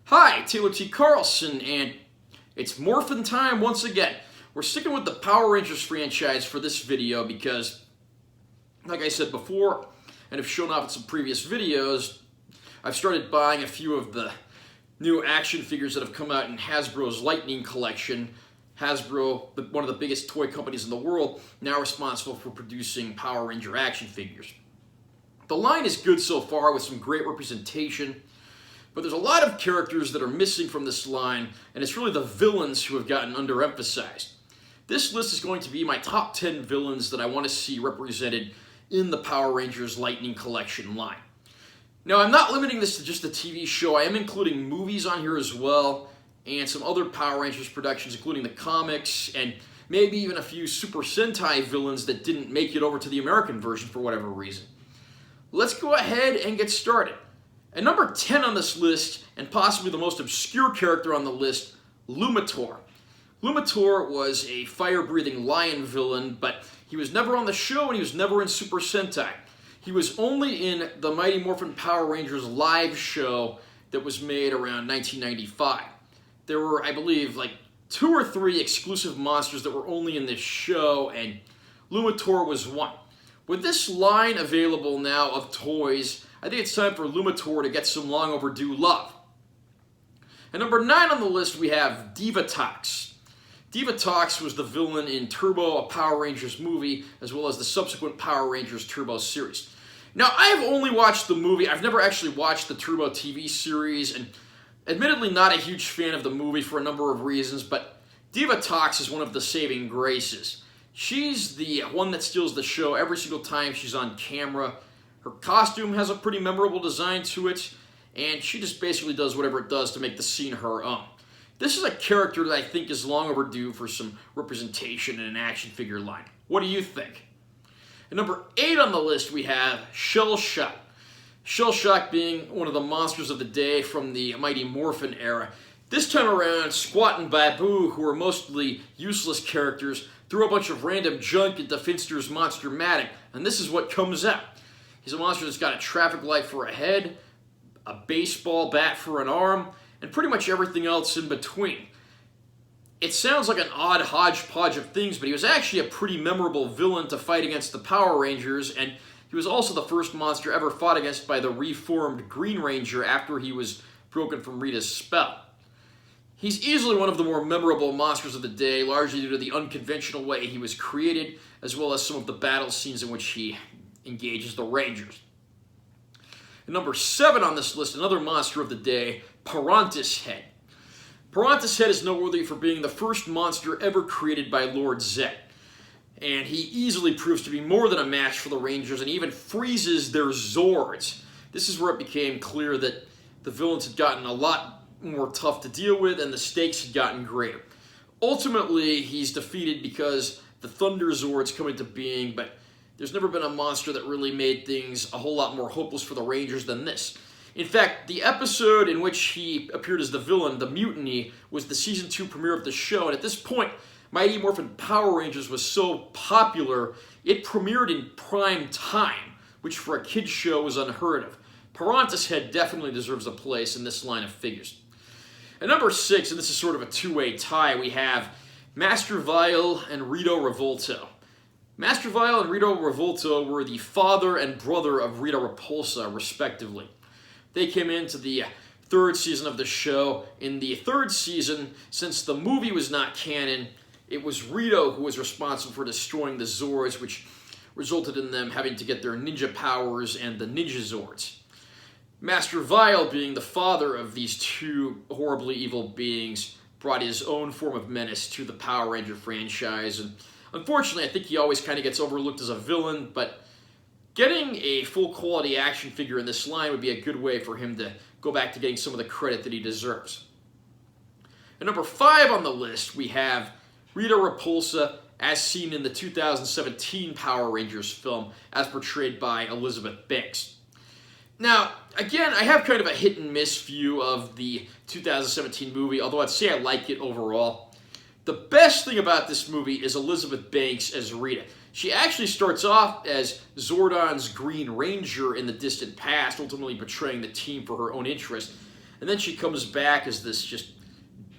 Hi, Taylor T. Carlson, and it's Morphin time once again. We're sticking with the Power Rangers franchise for this video because, like I said before, and have shown off in some previous videos, I've started buying a few of the new action figures that have come out in Hasbro's Lightning collection. Hasbro, one of the biggest toy companies in the world, now responsible for producing Power Ranger action figures. The line is good so far with some great representation, but there's a lot of characters that are missing from this line, and it's really the villains who have gotten underemphasized. This list is going to be my top 10 villains that I want to see represented in the Power Rangers Lightning Collection line. Now, I'm not limiting this to just the TV show. I am including movies on here as well, and some other Power Rangers productions, including the comics, and maybe even a few Super Sentai villains that didn't make it over to the American version for whatever reason. Let's go ahead and get started. At number 10 on this list, and possibly the most obscure character on the list, Lumator. Lumator was a fire-breathing lion villain, but he was never on the show and he was never in Super Sentai. He was only in the Mighty Morphin Power Rangers live show that was made around 1995. There were, I believe, like 2 or 3 exclusive monsters that were only in this show, and Lumator was one. With this line available now of toys, I think it's time for Lumator to get some long overdue love. At number 9 on the list, we have Divatox. Divatox was the villain in Turbo, a Power Rangers movie, as well as the subsequent Power Rangers Turbo series. Now, I have only watched the movie. I've never actually watched the Turbo TV series, and admittedly not a huge fan of the movie for a number of reasons, but Divatox is one of the saving graces. She's the one that steals the show every single time she's on camera. Her costume has a pretty memorable design to it, and she just basically does whatever it does to make the scene her own. This is a character that I think is long overdue for some representation in an action figure line. What do you think? At number 8 on the list, we have Shellshock. Shellshock being one of the monsters of the day from the Mighty Morphin era. This time around, Squat and Babu, who are mostly useless characters, threw a bunch of random junk into Finster's Monster-matic, and this is what comes out. He's a monster that's got a traffic light for a head, a baseball bat for an arm, and pretty much everything else in between. It sounds like an odd hodgepodge of things, but he was actually a pretty memorable villain to fight against the Power Rangers, and he was also the first monster ever fought against by the reformed Green Ranger after he was broken from Rita's spell. He's easily one of the more memorable monsters of the day, largely due to the unconventional way he was created, as well as some of the battle scenes in which he engages the Rangers. At number 7 on this list, another monster of the day, Pietros Head. Pietros Head is noteworthy for being the first monster ever created by Lord Zed, and he easily proves to be more than a match for the Rangers and even freezes their Zords. This is where it became clear that the villains had gotten a lot more tough to deal with and the stakes had gotten greater. Ultimately, he's defeated because the Thunder Zords come into being, but there's never been a monster that really made things a whole lot more hopeless for the Rangers than this. In fact, the episode in which he appeared as the villain, the Mutiny, was the Season 2 premiere of the show, and at this point, Mighty Morphin Power Rangers was so popular, it premiered in prime time, which for a kid's show was unheard of. Pietros Head definitely deserves a place in this line of figures. At number 6, and this is sort of a two-way tie, we have Master Vile and Rita Repulsa. Master Vile and Rita Repulsa were the father and brother of Rita Repulsa, respectively. They came into the 3rd season of the show. In the 3rd season, since the movie was not canon, it was Rita who was responsible for destroying the Zords, which resulted in them having to get their ninja powers and the Ninja Zords. Master Vile, being the father of these two horribly evil beings, brought his own form of menace to the Power Ranger franchise, and unfortunately, I think he always kind of gets overlooked as a villain, but getting a full-quality action figure in this line would be a good way for him to go back to getting some of the credit that he deserves. At number 5 on the list, we have Rita Repulsa, as seen in the 2017 Power Rangers film, as portrayed by Elizabeth Banks. Now, again, I have kind of a hit-and-miss view of the 2017 movie, although I'd say I like it overall. The best thing about this movie is Elizabeth Banks as Rita. She actually starts off as Zordon's Green Ranger in the distant past, ultimately betraying the team for her own interest. And then she comes back as this just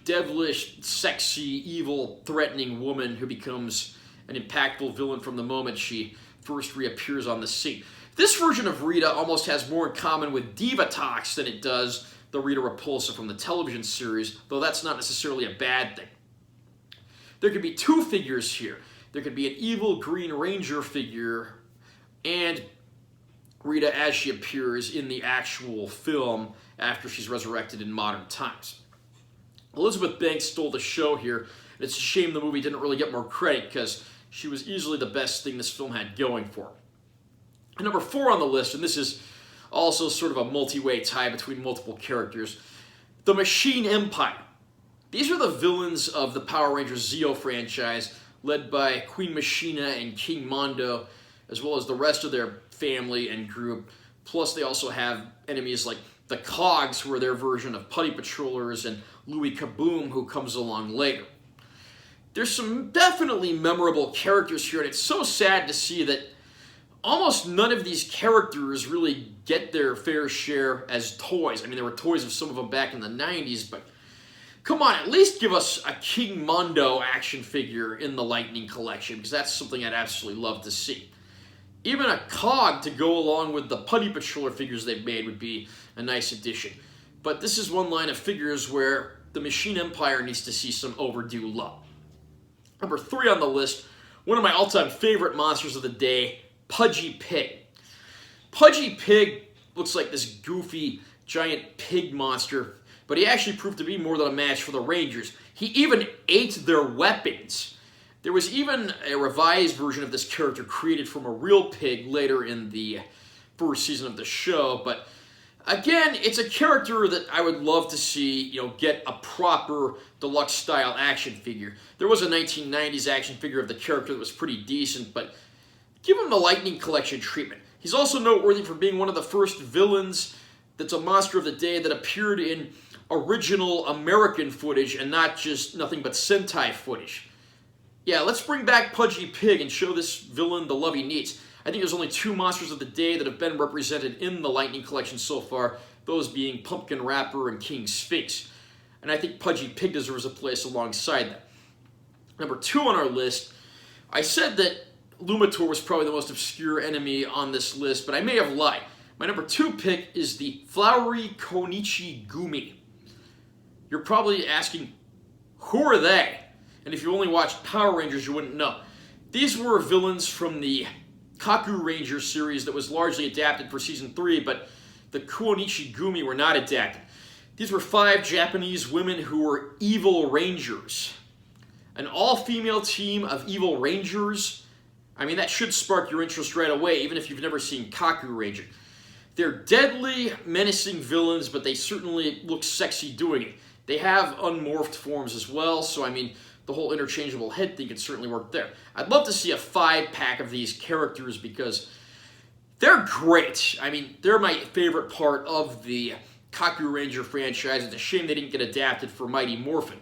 devilish, sexy, evil, threatening woman who becomes an impactful villain from the moment she first reappears on the scene. This version of Rita almost has more in common with Divatox than it does the Rita Repulsa from the television series, though that's not necessarily a bad thing. There could be two figures here. There could be an evil Green Ranger figure and Rita as she appears in the actual film after she's resurrected in modern times. Elizabeth Banks stole the show here, and it's a shame the movie didn't really get more credit because she was easily the best thing this film had going for her. And number 4 on the list, and this is also sort of a multi-way tie between multiple characters, the Machine Empire. These are the villains of the Power Rangers Zeo franchise, led by Queen Machina and King Mondo, as well as the rest of their family and group. Plus, they also have enemies like the Cogs, who are their version of Putty Patrollers, and Louis Kaboom, who comes along later. There's some definitely memorable characters here, and it's so sad to see that almost none of these characters really get their fair share as toys. I mean, there were toys of some of them back in the 90s, but come on, at least give us a King Mondo action figure in the Lightning Collection, because that's something I'd absolutely love to see. Even a Cog to go along with the Putty Patroller figures they've made would be a nice addition. But this is one line of figures where the Machine Empire needs to see some overdue love. Number 3 on the list, one of my all-time favorite monsters of the day, Pudgy Pig. Pudgy Pig looks like this goofy, giant pig monster, but he actually proved to be more than a match for the Rangers. He even ate their weapons. There was even a revised version of this character created from a real pig later in the first season of the show, but again, it's a character that I would love to see, get a proper deluxe style action figure. There was a 1990s action figure of the character that was pretty decent, but give him the Lightning Collection treatment. He's also noteworthy for being one of the first villains that's a monster of the day that appeared in original American footage and not just nothing but Sentai footage. Yeah, let's bring back Pudgy Pig and show this villain the love he needs. I think there's only 2 monsters of the day that have been represented in the Lightning Collection so far, those being Pumpkin Rapper and King Sphinx. And I think Pudgy Pig deserves a place alongside them. Number 2 on our list, I said that Lumator was probably the most obscure enemy on this list, but I may have lied. My number 2 pick is the Flowery Konichigumi. You're probably asking, who are they? And if you only watched Power Rangers, you wouldn't know. These were villains from the Kaku Ranger series that was largely adapted for Season 3, but the Konichigumi were not adapted. These were 5 Japanese women who were evil rangers. An all-female team of evil rangers. I mean, that should spark your interest right away, even if you've never seen Kaku Ranger. They're deadly, menacing villains, but they certainly look sexy doing it. They have unmorphed forms as well, so I mean, the whole interchangeable head thing could certainly work there. I'd love to see a 5-pack of these characters because they're great. I mean, they're my favorite part of the Kaku Ranger franchise. It's a shame they didn't get adapted for Mighty Morphin.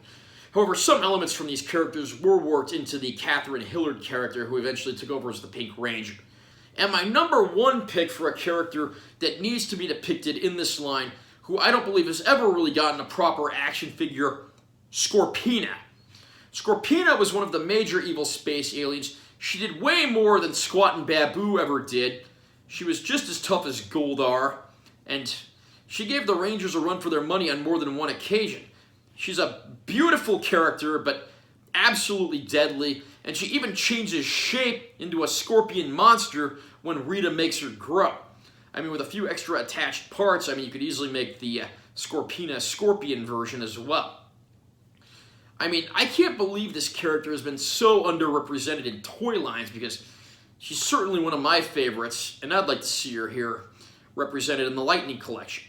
However, some elements from these characters were worked into the Catherine Hillard character, who eventually took over as the Pink Ranger. And my number 1 pick for a character that needs to be depicted in this line, who I don't believe has ever really gotten a proper action figure, Scorpina. Scorpina was one of the major evil space aliens. She did way more than Squat and Babu ever did. She was just as tough as Goldar, and she gave the Rangers a run for their money on more than one occasion. She's a beautiful character, but absolutely deadly, and she even changes shape into a scorpion monster when Rita makes her grow. I mean, with a few extra attached parts, I mean, you could easily make the Scorpina Scorpion version as well. I mean, I can't believe this character has been so underrepresented in toy lines because she's certainly one of my favorites, and I'd like to see her here represented in the Lightning Collection.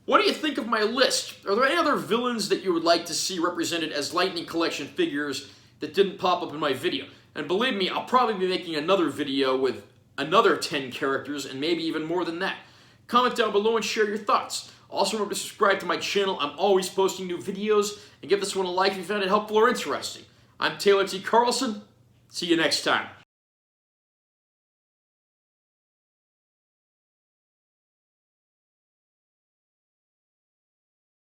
What do you think of my list? Are there any other villains that you would like to see represented as Lightning Collection figures that didn't pop up in my video? And believe me, I'll probably be making another video with another 10 characters and maybe even more than that. Comment down below and share your thoughts. Also remember to subscribe to my channel. I'm always posting new videos, and give this one a like if you found it helpful or interesting. I'm Taylor T. Carlson. See you next time.